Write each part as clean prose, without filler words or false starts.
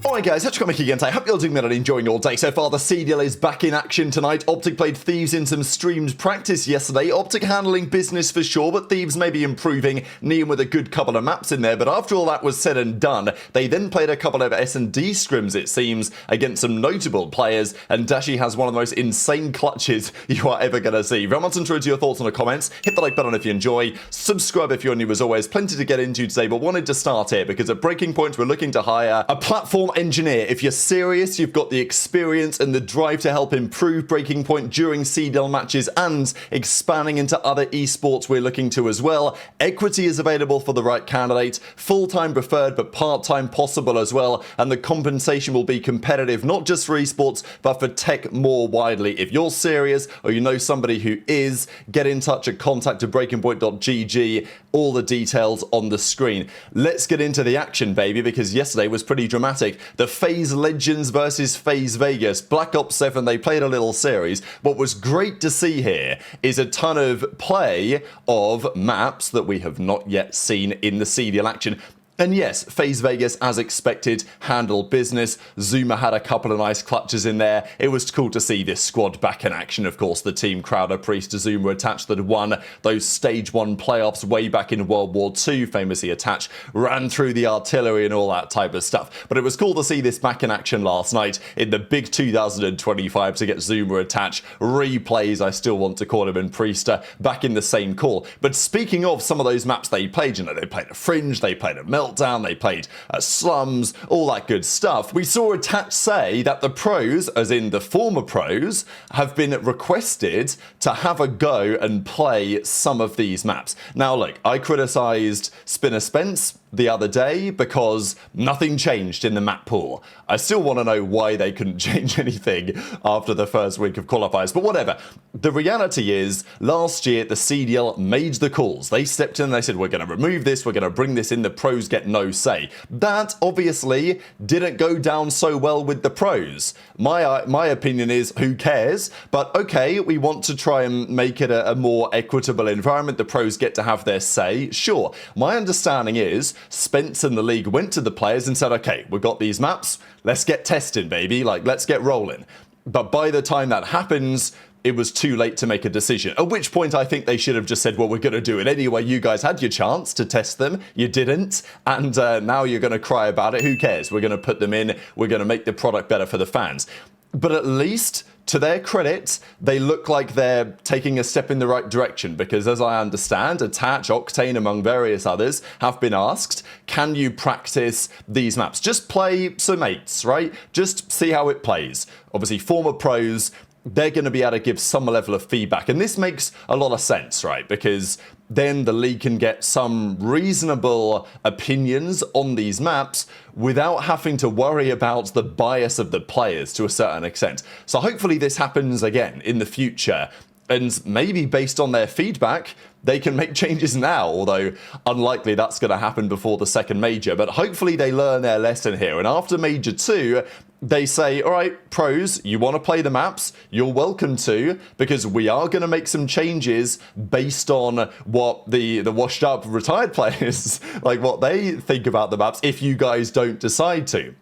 Alright guys, HyDra again. I hope you're doing well and enjoying your day so far. The CDL is back in action tonight. OpTic played Thieves in some streamed practice yesterday. OpTic handling business for sure, but Thieves may be improving. Nium with a good couple of maps in there, but after all that was said and done, they then played a couple of S&D scrims, it seems, against some notable players, and Dashy has one of the most insane clutches you are ever going to see. Very much intro to your thoughts in the comments. Hit the like button if you enjoy. Subscribe if you're new as always. Plenty to get into today, but wanted to start here because at Breaking Point we're looking to hire a platform engineer. If you're serious, you've got the experience and the drive to help improve Breaking Point during CDL matches and expanding into other esports we're looking to as well. Equity is available for the right candidate, full-time preferred but part-time possible as well, and the compensation will be competitive not just for esports but for tech more widely. If you're serious or you know somebody who is, get in touch at contact@breakingpoint.gg. All the details on the screen. Let's get into the action, baby, because yesterday was pretty dramatic. The FaZe Legends versus FaZe Vegas. Black Ops 7, they played a little series. What was great to see here is a ton of play of maps that we have not yet seen in the CDL action. And yes, FaZe Vegas, as expected, handled business. Zuma had a couple of nice clutches in there. It was cool to see this squad back in action. Of course, the team Crowder, Priest, Zuma attached that won those Stage 1 playoffs way back in World War II, famously attached, ran through the artillery and all that type of stuff. But it was cool to see this back in action last night in the big 2025 to get Zuma attached. Replays, I still want to call him, and Priest back in the same call. But speaking of some of those maps they played, you know, they played a Fringe, they played a Meltdown, they played Slums, all that good stuff. We saw Attach say that the pros, as in the former pros, have been requested to have a go and play some of these maps. Now look, I criticised Spinner Spence the other day because nothing changed in the map pool. I still want to know why they couldn't change anything after the first week of qualifiers, but whatever. The reality is, last year the CDL made the calls. They stepped in and they said, we're going to remove this, we're going to bring this in, the pros get no say. That obviously didn't go down so well with the pros. My opinion is, who cares? But okay, we want to try and make it a more equitable environment. The pros get to have their say. Sure. My understanding is Spence and the league went to the players and said, okay, we've got these maps, let's get testing, baby, like let's get rolling. But by the time that happens, it was too late to make a decision. At which point I think they should have just said, well, we're going to do it anyway. You guys had your chance to test them. You didn't. And now you're going to cry about it. Who cares? We're going to put them in. We're going to make the product better for the fans. But at least, to their credit, they look like they're taking a step in the right direction because, as I understand, Attach, Octane, among various others, have been asked, can you practice these maps? Just play some mates, right? Just see how it plays. Obviously, former pros, they're going to be able to give some level of feedback. And this makes a lot of sense, right? Because then the league can get some reasonable opinions on these maps without having to worry about the bias of the players to a certain extent. So hopefully this happens again in the future. And maybe based on their feedback, they can make changes now, although unlikely that's going to happen before the second major. But hopefully they learn their lesson here. And after Major 2, they say, all right, pros, you want to play the maps? You're welcome to, because we are going to make some changes based on what the washed up retired players, like what they think about the maps if you guys don't decide to.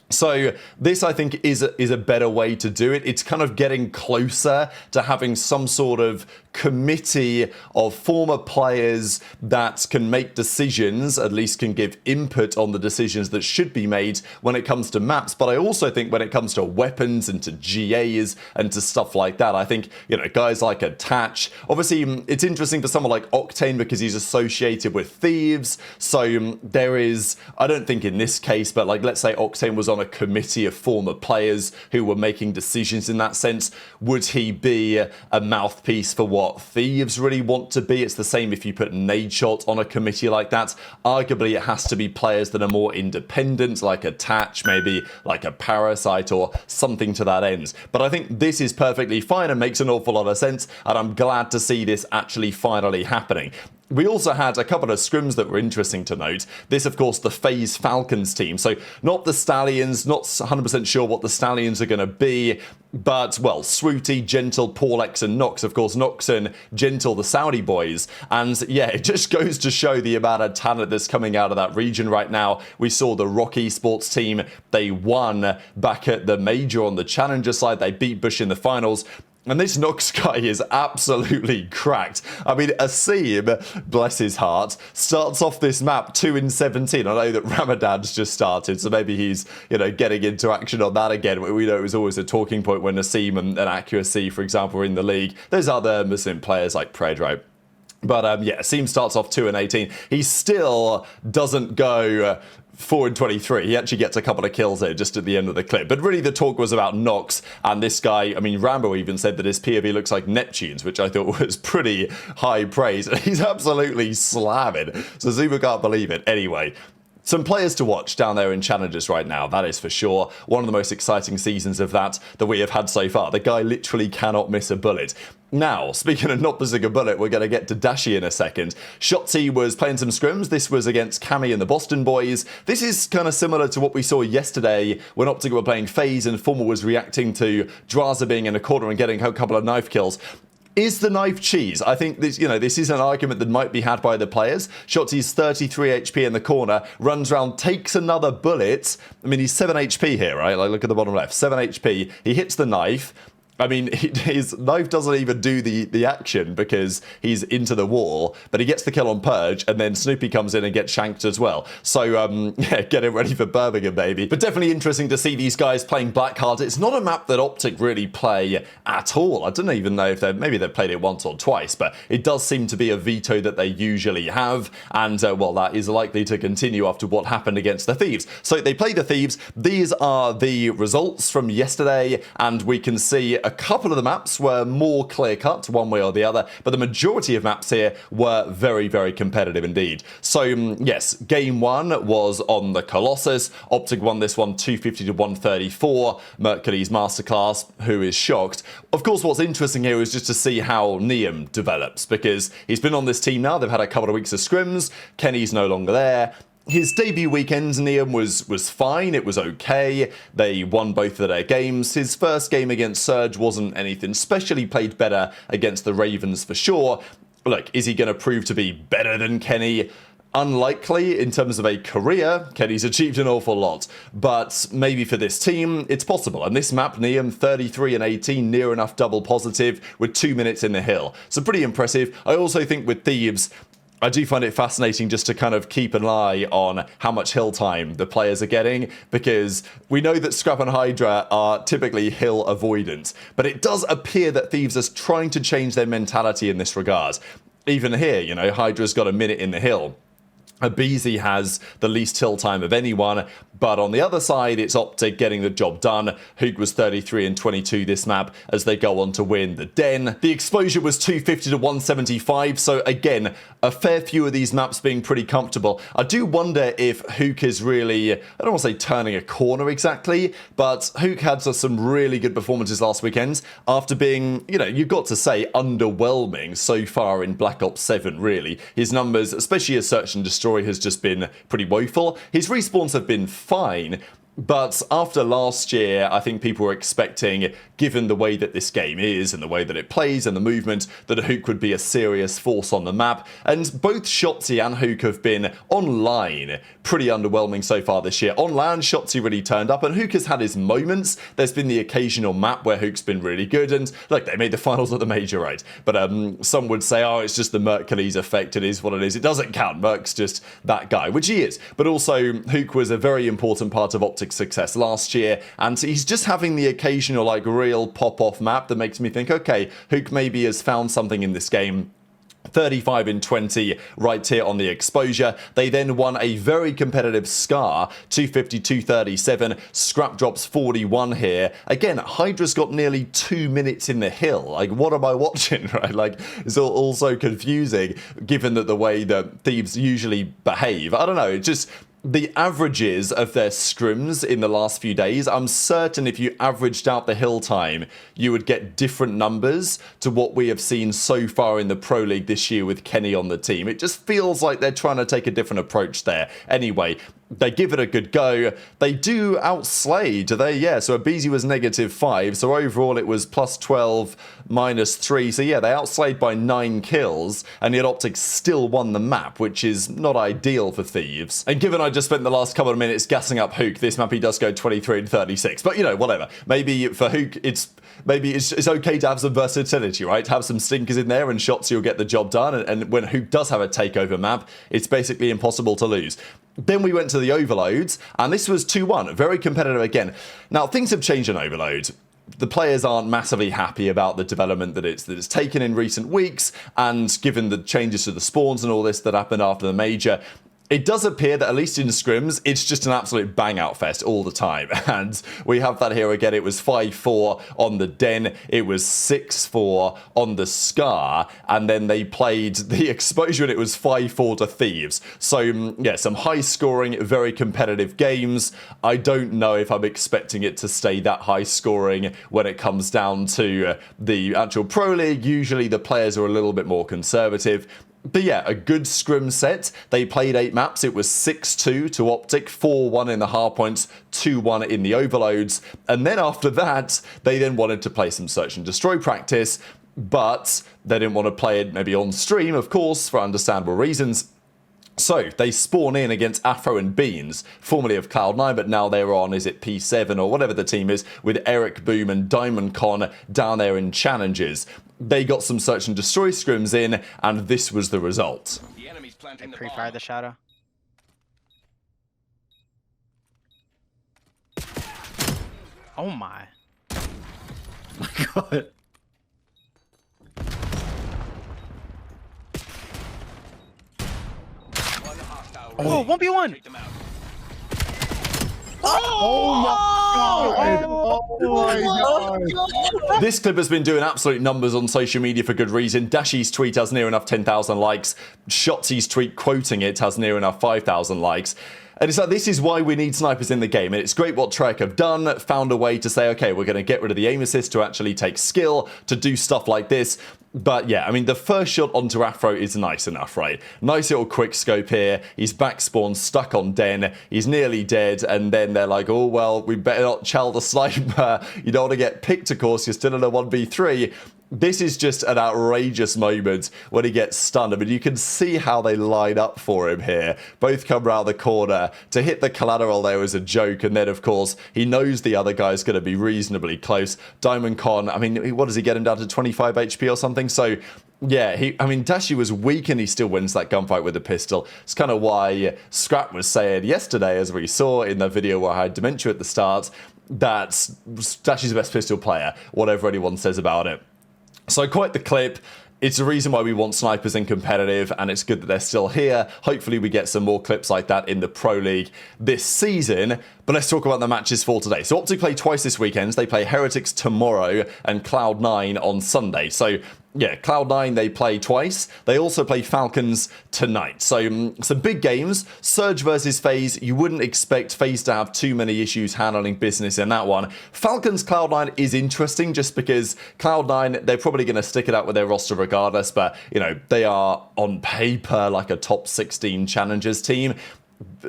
So this, I think, is a better way to do it. It's kind of getting closer to having some sort of committee of former players that can make decisions, at least can give input on the decisions that should be made when it comes to maps. But I also think when it comes to weapons and to GAs and to stuff like that, I think, you know, guys like Attach, obviously it's interesting for someone like Octane because he's associated with Thieves. So there is, I don't think in this case, but like let's say Octane was on a committee of former players who were making decisions in that sense. Would he be a mouthpiece for what Thieves really want to be? It's the same if you put Nejra on a committee like that. Arguably, it has to be players that are more independent, like Attach, maybe like a Parasite or something to that end. But I think this is perfectly fine and makes an awful lot of sense, and I'm glad to see this actually finally happening. We also had a couple of scrims that were interesting to note. This, of course, the FaZe Falcons team. So not the Stallions, not 100% sure what the Stallions are going to be. But, well, Swooty, Gentle, Paulex, and Nox. Of course, Nox and Gentle, the Saudi boys. And, yeah, it just goes to show the amount of talent that's coming out of that region right now. We saw the Esports team. They won back at the Major on the Challenger side. They beat Bush in the finals. And this Nox guy is absolutely cracked. I mean, Asim, bless his heart, starts off this map 2-17. I know that Ramadan's just started, so maybe he's, getting into action on that again. We know it was always a talking point when Asim and Accuracy, for example, were in the league. There's other Muslim players like Predro. But, yeah, Asim starts off 2-18. He still doesn't go 4-23. He actually gets a couple of kills there just at the end of the clip. But really the talk was about Nox, and this guy, I mean, Rambo even said that his POV looks like Neptune's, which I thought was pretty high praise. He's absolutely slamming, so Zuma can't believe it. Anyway, some players to watch down there in Challengers right now, that is for sure. One of the most exciting seasons of that we have had so far. The guy literally cannot miss a bullet. Now, speaking of not missing a bullet, we're going to get to Dashy in a second. Shotzzy was playing some scrims. This was against Cammy and the Boston boys. This is kind of similar to what we saw yesterday when OpTic were playing FaZe and Formal was reacting to Drazah being in a corner and getting a couple of knife kills. Is the knife cheese? I think this, this is an argument that might be had by the players. Shotzzy's 33 HP in the corner, runs around, takes another bullet. I mean, he's 7 HP here, right? Like, look at the bottom left, 7 HP. He hits the knife. I mean, his knife doesn't even do the action because he's into the wall, but he gets the kill on Purge, and then Snoopy comes in and gets shanked as well. So, yeah, get him ready for Birmingham, baby. But definitely interesting to see these guys playing Blackheart. It's not a map that OpTic really play at all. I don't even know if maybe they've played it once or twice, but it does seem to be a veto that they usually have, and, well, that is likely to continue after what happened against the Thieves. So they play the Thieves. These are the results from yesterday, and we can see a couple of the maps were more clear-cut, one way or the other, but the majority of maps here were very, very competitive indeed. So, yes, game 1 was on the Colossus. OpTic won this one 250-134. Mercules Masterclass, who is shocked. Of course, what's interesting here is just to see how Nium develops, because he's been on this team now. They've had a couple of weeks of scrims. Kenny's no longer there. His debut weekend, Nium was fine. It was okay. They won both of their games. His first game against Surge wasn't anything special. He played better against the Ravens for sure. Look, is he going to prove to be better than Kenny? Unlikely in terms of a career. Kenny's achieved an awful lot, but maybe for this team, it's possible. And this map, Nium 33-18, near enough double positive with 2 minutes in the hill. So pretty impressive. I also think with Thieves, I do find it fascinating just to kind of keep an eye on how much hill time the players are getting, because we know that Scrap and HyDra are typically hill avoidant, but it does appear that Thieves are trying to change their mentality in this regard. Even here, HyDra's got a minute in the hill. aBeZy has the least hill time of anyone, but on the other side, it's OpTic getting the job done. Huke was 33-22 this map as they go on to win the Den. The exposure was 250-175, so again, a fair few of these maps being pretty comfortable. I do wonder if Huke is really, I don't want to say turning a corner exactly, but Huke had some really good performances last weekend after being, you've got to say, underwhelming so far in Black Ops 7, really. His numbers, especially as Search and Destroy, has just been pretty woeful. His respawns have been fine, but after last year, I think people were expecting, given the way that this game is and the way that it plays and the movement, that Huke would be a serious force on the map. And both Shotzzy and Huke have been online pretty underwhelming so far this year. On land, Shotzzy really turned up, and Huke has had his moments. There's been the occasional map where Huke's been really good, and look, they made the finals at the Major, right? But some would say, oh, it's just the Mercules effect. It is what it is. It doesn't count. Merc's just that guy, which he is. But also, Huke was a very important part of OpTic success last year, and he's just having the occasional real pop-off map that makes me think, okay, Huke maybe has found something in this game. 35-20 right here on the exposure. They then won a very competitive Scar, 250-237. Scrap drops 41 here. Again, HyDra's got nearly 2 minutes in the hill. What am I watching, right? It's all so confusing, given that the way that Thieves usually behave. I don't know, it just... The averages of their scrims in the last few days, I'm certain if you averaged out the hill time, you would get different numbers to what we have seen so far in the Pro League this year with Kenny on the team. It just feels like they're trying to take a different approach there. Anyway, They give it a good go. They do outslay, do they? Yeah, so aBeZy was -5, so overall it was +12, -3. So yeah, they outslayed by 9 kills, and yet OpTic still won the map, which is not ideal for Thieves. And given I just spent the last couple of minutes gassing up Huke, this map he does go 23 and 36. But, you know, whatever. Maybe for Huke, it's okay to have some versatility, right? Have some stinkers in there and Shotzzy will get the job done. And when Huke does have a takeover map, it's basically impossible to lose. Then we went to the Overloads, and this was 2-1. Very competitive again. Now, things have changed in Overload. The players aren't massively happy about the development that it's taken in recent weeks, and given the changes to the spawns and all this that happened after the major, it does appear that, at least in scrims, it's just an absolute bang-out fest all the time. And we have that here again. It was 5-4 on the Den. It was 6-4 on the Scar. And then they played the Exposure, and it was 5-4 to Thieves. So, yeah, some high-scoring, very competitive games. I don't know if I'm expecting it to stay that high-scoring when it comes down to the actual Pro League. Usually the players are a little bit more conservative. But yeah, a good scrim set. They played 8 maps. It was 6-2 to OpTic, 4-1 in the hardpoints, 2-1 in the overloads. And then after that, they then wanted to play some search and destroy practice, but they didn't want to play it maybe on stream, of course, for understandable reasons. So they spawn in against Afro and Beans, formerly of Cloud9, but now they're on, is it P7 or whatever the team is, with Eric Boom and Diamond Con down there in challenges. They got some search and destroy scrims in, and this was the result. The enemy's planting the pre-fire the shadow. Oh my. My God. Oh, 1v1! This clip has been doing absolute numbers on social media for good reason. Dashy's tweet has near enough 10,000 likes. Shotzzy's tweet quoting it has near enough 5,000 likes. And it's like, this is why we need snipers in the game. And it's great what Treyarch have done, found a way to say, okay, we're going to get rid of the aim assist to actually take skill, to do stuff like this. But yeah, I mean, the first shot onto Afro is nice enough, right? Nice little quick scope here. He's back spawned, stuck on Den. He's nearly dead. And then they're like, oh, well, we better not chal the sniper. You don't want to get picked, of course. You're still in a 1v3. This is just an outrageous moment when he gets stunned. I mean, you can see how they line up for him here. Both come around the corner. To hit the collateral there was a joke. And then, of course, he knows the other guy's going to be reasonably close. Diamond Con, I mean, what does he get him down to 25 HP or something? So, yeah, I mean, Dashy was weak and he still wins that gunfight with a pistol. It's kind of why Scrap was saying yesterday, as we saw in the video where I had Dementia at the start, that Dashy's the best pistol player, whatever anyone says about it. So quite the clip. It's the reason why we want snipers in competitive, and it's good that they're still here. Hopefully we get some more clips like that in the Pro League this season. But let's talk about the matches for today. So OpTic play twice this weekend. They play Heretics tomorrow and Cloud9 on Sunday. So yeah, Cloud9, they play twice. They also play Falcons tonight. So some big games. Surge versus FaZe. You wouldn't expect FaZe to have too many issues handling business in that one. Falcons Cloud9 is interesting just because Cloud9, they're probably going to stick it out with their roster regardless. But, you know, they are on paper like a top 16 challengers team.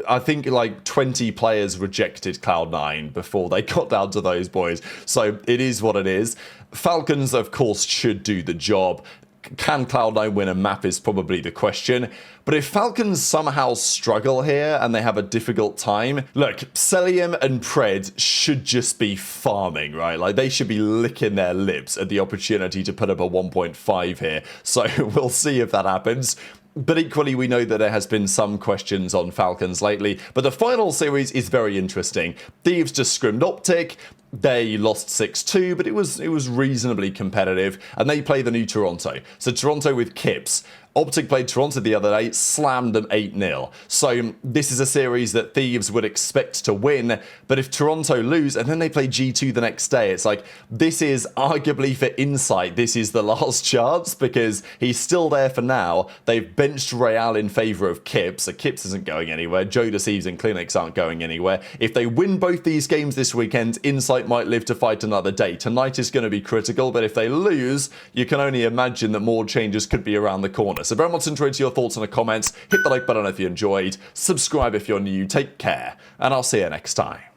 I think like 20 players rejected Cloud9 before they got down to those boys. So it is what it is. Falcons, of course, should do the job. Can Cloud9 win a map is probably the question. But if Falcons somehow struggle here and they have a difficult time, look, Celium and Pred should just be farming, right? Like, they should be licking their lips at the opportunity to put up a 1.5 here. So we'll see if that happens. But equally, we know that there has been some questions on Falcons lately. But the final series is very interesting. Thieves just scrimmed OpTic. They lost 6-2, but it was reasonably competitive. And they play the new Toronto. So Toronto with Kips. OpTic played Toronto the other day, slammed them 8-0. So this is a series that Thieves would expect to win, but if Toronto lose and then they play G2 the next day, it's like, this is arguably for Insight, this is the last chance because he's still there for now. They've benched ReeaL in favour of Kips, so Kips isn't going anywhere. JoeDeceives and CleanX aren't going anywhere. If they win both these games this weekend, Insight fight might live to fight another day. Tonight is going to be critical, but if they lose, you can only imagine that more changes could be around the corner. So very much enjoyed your thoughts in the comments. Hit the like button if you enjoyed. Subscribe if you're new. Take care, and I'll see you next time.